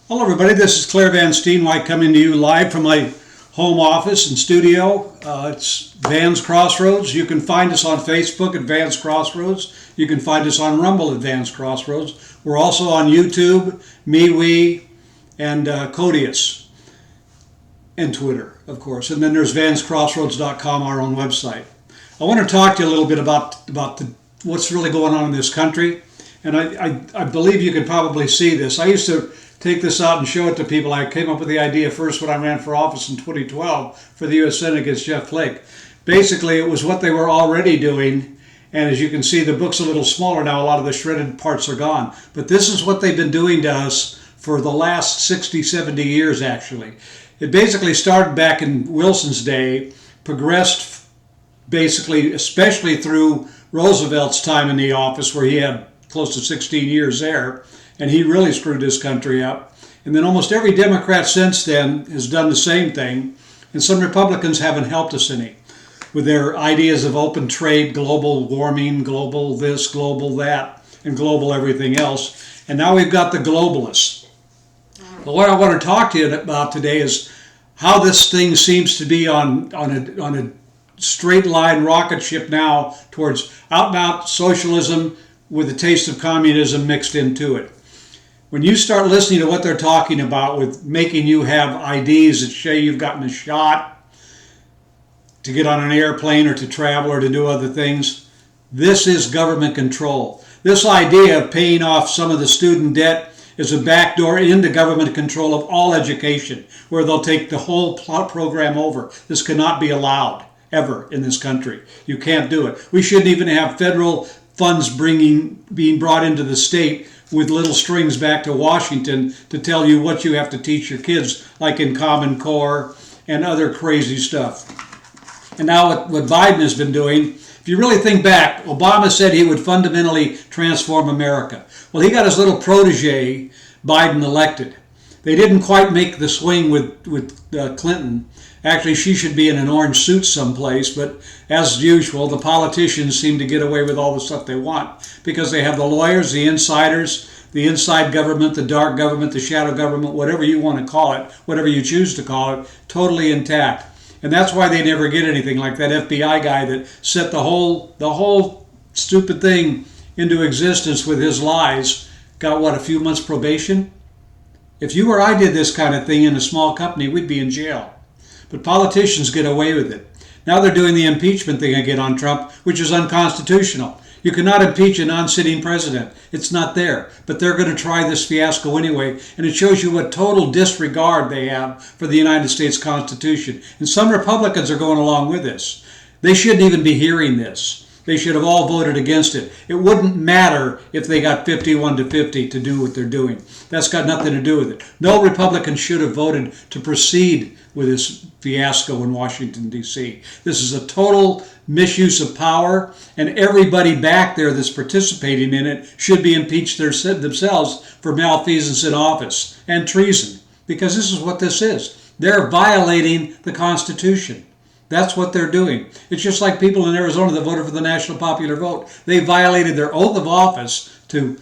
Hello everybody, this is Claire Van Steenwyk coming to you live from my home office and studio. It's Van's Crossroads. You can find us on Facebook at Van's Crossroads. You can find us on Rumble at Van's Crossroads. We're also on YouTube, MeWe, and Codius, and Twitter, of course. And then there's vanscrossroads.com, our own website. I want to talk to you a little bit about what's really going on in this country. And I believe you can probably see this. I used to take this out and show it to people. I came up with the idea first when I ran for office in 2012 for the U.S. Senate against Jeff Flake. Basically, it was what they were already doing. And as you can see, the book's a little smaller now. A lot of the shredded parts are gone. But this is what they've been doing to us for the last 60, 70 years, actually. It basically started back in Wilson's day, progressed basically, especially through Roosevelt's time in the office, where he had close to 16 years there, and he really screwed this country up. And then almost every Democrat since then has done the same thing, and some Republicans haven't helped us any with their ideas of open trade, global warming, global this, global that, and global everything else. And now we've got the globalists. But what I want to talk to you about today is how this thing seems to be on a straight line rocket ship now towards outbound socialism with a taste of communism mixed into it. When you start listening to what they're talking about with making you have IDs that show you've gotten a shot to get on an airplane or to travel or to do other things, this is government control. This idea of paying off some of the student debt is a backdoor into government control of all education, where they'll take the whole program over. This cannot be allowed ever in this country. You can't do it. We shouldn't even have federal funds being brought into the state with little strings back to Washington to tell you what you have to teach your kids, like in Common Core and other crazy stuff. And now what Biden has been doing, if you really think back, Obama said he would fundamentally transform America. Well, he got his little protege, Biden, elected. They didn't quite make the swing with Clinton. Actually, she should be in an orange suit someplace, but as usual, the politicians seem to get away with all the stuff they want because they have the lawyers, the insiders, the inside government, the dark government, the shadow government, whatever you want to call it, whatever you choose to call it, totally intact. And that's why they never get anything, like that FBI guy that set the whole stupid thing into existence with his lies, got what, a few months probation? If you or I did this kind of thing in a small company, we'd be in jail. But politicians get away with it. Now they're doing the impeachment thing again on Trump, which is unconstitutional. You cannot impeach a non-sitting president. It's not there. But they're going to try this fiasco anyway, and it shows you what total disregard they have for the United States Constitution. And some Republicans are going along with this. They shouldn't even be hearing this. They should have all voted against it. It wouldn't matter if they got 51-50 to do what they're doing. That's got nothing to do with it. No Republican should have voted to proceed with this fiasco in Washington, D.C. This is a total misuse of power, and everybody back there that's participating in it should be impeached themselves for malfeasance in office and treason, because this is what this is. They're violating the Constitution. That's what they're doing. It's just like people in Arizona that voted for the national popular vote. They violated their oath of office to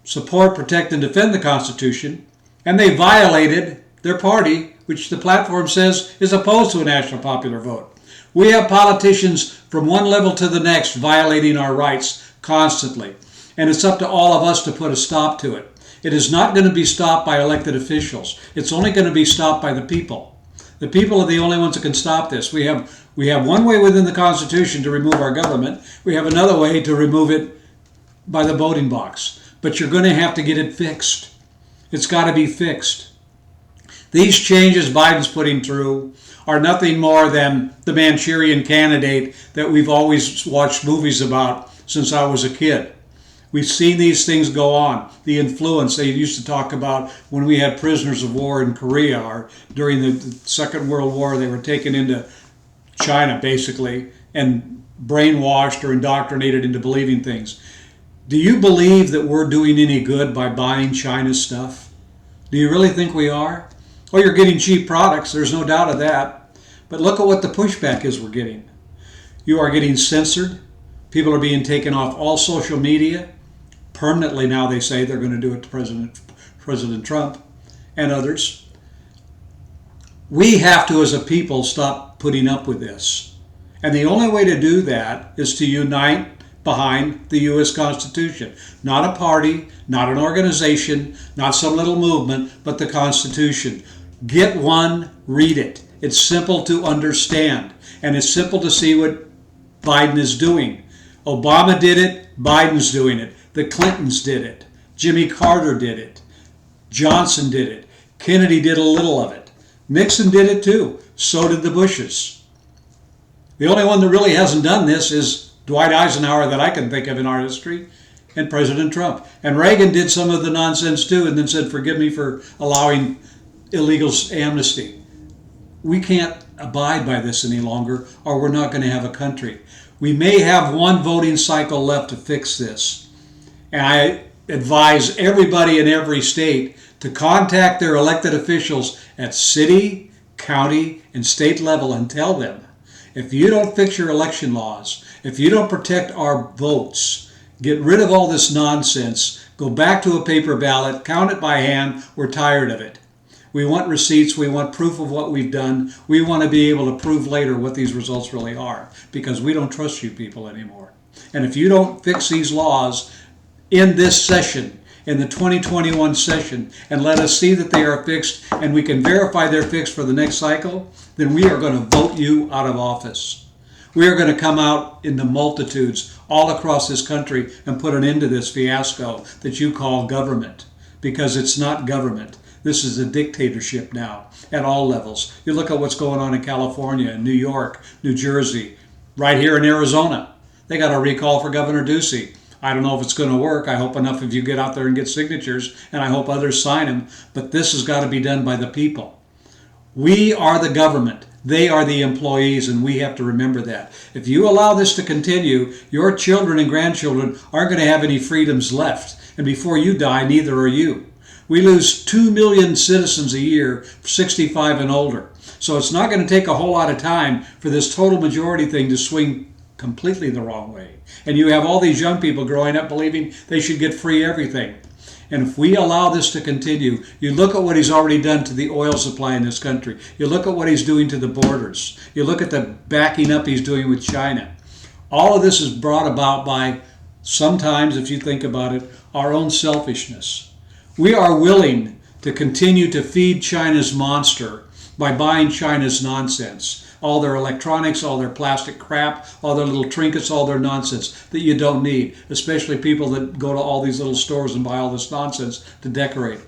support, protect, and defend the Constitution, and they violated their party, which the platform says is opposed to a national popular vote. We have politicians from one level to the next violating our rights constantly, and it's up to all of us to put a stop to it. It is not going to be stopped by elected officials. It's only going to be stopped by the people. The people are the only ones that can stop this. We have one way within the Constitution to remove our government. We have another way to remove it by the voting box. But you're going to have to get it fixed. It's got to be fixed. These changes Biden's putting through are nothing more than the Manchurian Candidate that we've always watched movies about since I was a kid. We've seen these things go on. The influence they used to talk about when we had prisoners of war in Korea, or during the Second World War, they were taken into China, basically, and brainwashed or indoctrinated into believing things. Do you believe that we're doing any good by buying China's stuff? Do you really think we are? Well, you're getting cheap products, there's no doubt of that. But look at what the pushback is we're getting. You are getting censored. People are being taken off all social media. Permanently now, they say they're going to do it to President Trump. and others. We have to, as a people, stop putting up with this. And the only way to do that is to unite behind the U.S. Constitution. Not a party, not an organization, not some little movement, but the Constitution. Get one, read it. It's simple to understand, and it's simple to see what Biden is doing. Obama did it, Biden's doing it. The Clintons did it. Jimmy Carter did it. Johnson did it. Kennedy did a little of it. Nixon did it too. So did the Bushes. The only one that really hasn't done this is Dwight Eisenhower that I can think of in our history, and President Trump. And Reagan did some of the nonsense too, and then said, forgive me for allowing illegal amnesty. We can't abide by this any longer, or we're not going to have a country. We may have one voting cycle left to fix this. And I advise everybody in every state to contact their elected officials at city, county, and state level and tell them, if you don't fix your election laws, if you don't protect our votes, get rid of all this nonsense, go back to a paper ballot, count it by hand, we're tired of it. We want receipts, we want proof of what we've done, we want to be able to prove later what these results really are, because we don't trust you people anymore. And if you don't fix these laws in this session, in the 2021 session, and let us see that they are fixed and we can verify they're fixed for the next cycle, then we are going to vote you out of office. We are going to come out in the multitudes all across this country and put an end to this fiasco that you call government, because it's not government. This is a dictatorship now at all levels. You look at what's going on in California, New York, New Jersey, right here in Arizona. They got a recall for Governor Ducey. I don't know if it's going to work. I hope enough of you get out there and get signatures, and I hope others sign them. But this has got to be done by the people. We are the government. They are the employees, and we have to remember that. If you allow this to continue, your children and grandchildren aren't going to have any freedoms left. And before you die, neither are you. We lose 2 million citizens a year, 65 and older. So it's not going to take a whole lot of time for this total majority thing to swing completely the wrong way. And you have all these young people growing up believing they should get free everything. And if we allow this to continue, you look at what he's already done to the oil supply in this country. You look at what he's doing to the borders. You look at the backing up he's doing with China. All of this is brought about by, sometimes, if you think about it, our own selfishness. We are willing to continue to feed China's monster by buying China's nonsense. All their electronics, all their plastic crap, all their little trinkets, all their nonsense that you don't need, especially people that go to all these little stores and buy all this nonsense to decorate.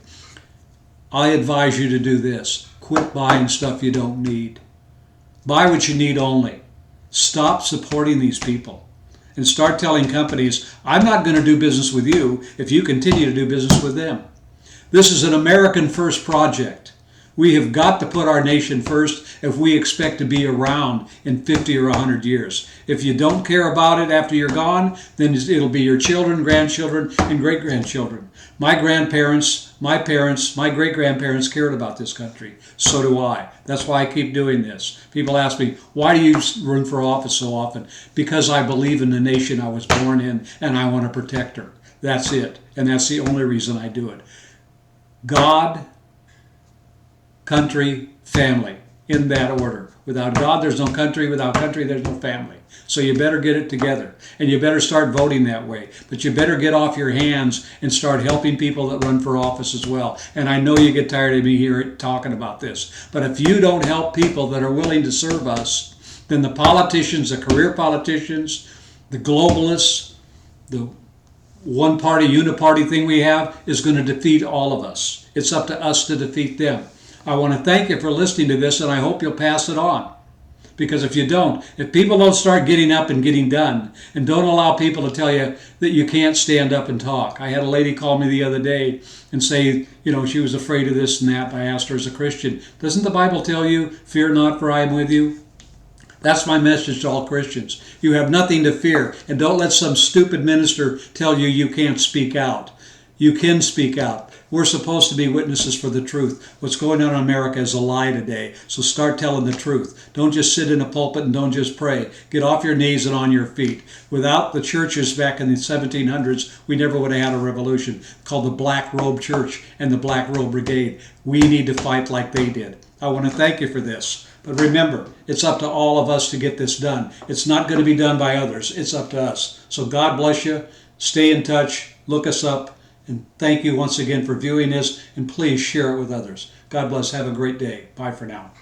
I advise you to do this. Quit buying stuff you don't need. Buy what you need only. Stop supporting these people and start telling companies, I'm not going to do business with you if you continue to do business with them. This is an American first project. We have got to put our nation first if we expect to be around in 50 or 100 years. If you don't care about it after you're gone, then it'll be your children, grandchildren, and great-grandchildren. My grandparents, my parents, my great-grandparents cared about this country. So do I. That's why I keep doing this. People ask me, why do you run for office so often? Because I believe in the nation I was born in, and I want to protect her. That's it. And that's the only reason I do it. God, country, family, in that order. Without God, there's no country. Without country, there's no family. So you better get it together. And you better start voting that way. But you better get off your hands and start helping people that run for office as well. And I know you get tired of me here talking about this. But if you don't help people that are willing to serve us, then the politicians, the career politicians, the globalists, the one-party, uniparty thing we have is going to defeat all of us. It's up to us to defeat them. I want to thank you for listening to this, and I hope you'll pass it on. Because if you don't, if people don't start getting up and getting done, and don't allow people to tell you that you can't stand up and talk. I had a lady call me the other day and say, she was afraid of this and that. I asked her as a Christian, doesn't the Bible tell you, fear not, for I am with you? That's my message to all Christians. You have nothing to fear, and don't let some stupid minister tell you you can't speak out. You can speak out. We're supposed to be witnesses for the truth. What's going on in America is a lie today. So start telling the truth. Don't just sit in a pulpit and don't just pray. Get off your knees and on your feet. Without the churches back in the 1700s, we never would have had a revolution called the Black Robe Church and the Black Robe Brigade. We need to fight like they did. I want to thank you for this. But remember, it's up to all of us to get this done. It's not going to be done by others. It's up to us. So God bless you. Stay in touch. Look us up. And thank you once again for viewing this. And please share it with others. God bless. Have a great day. Bye for now.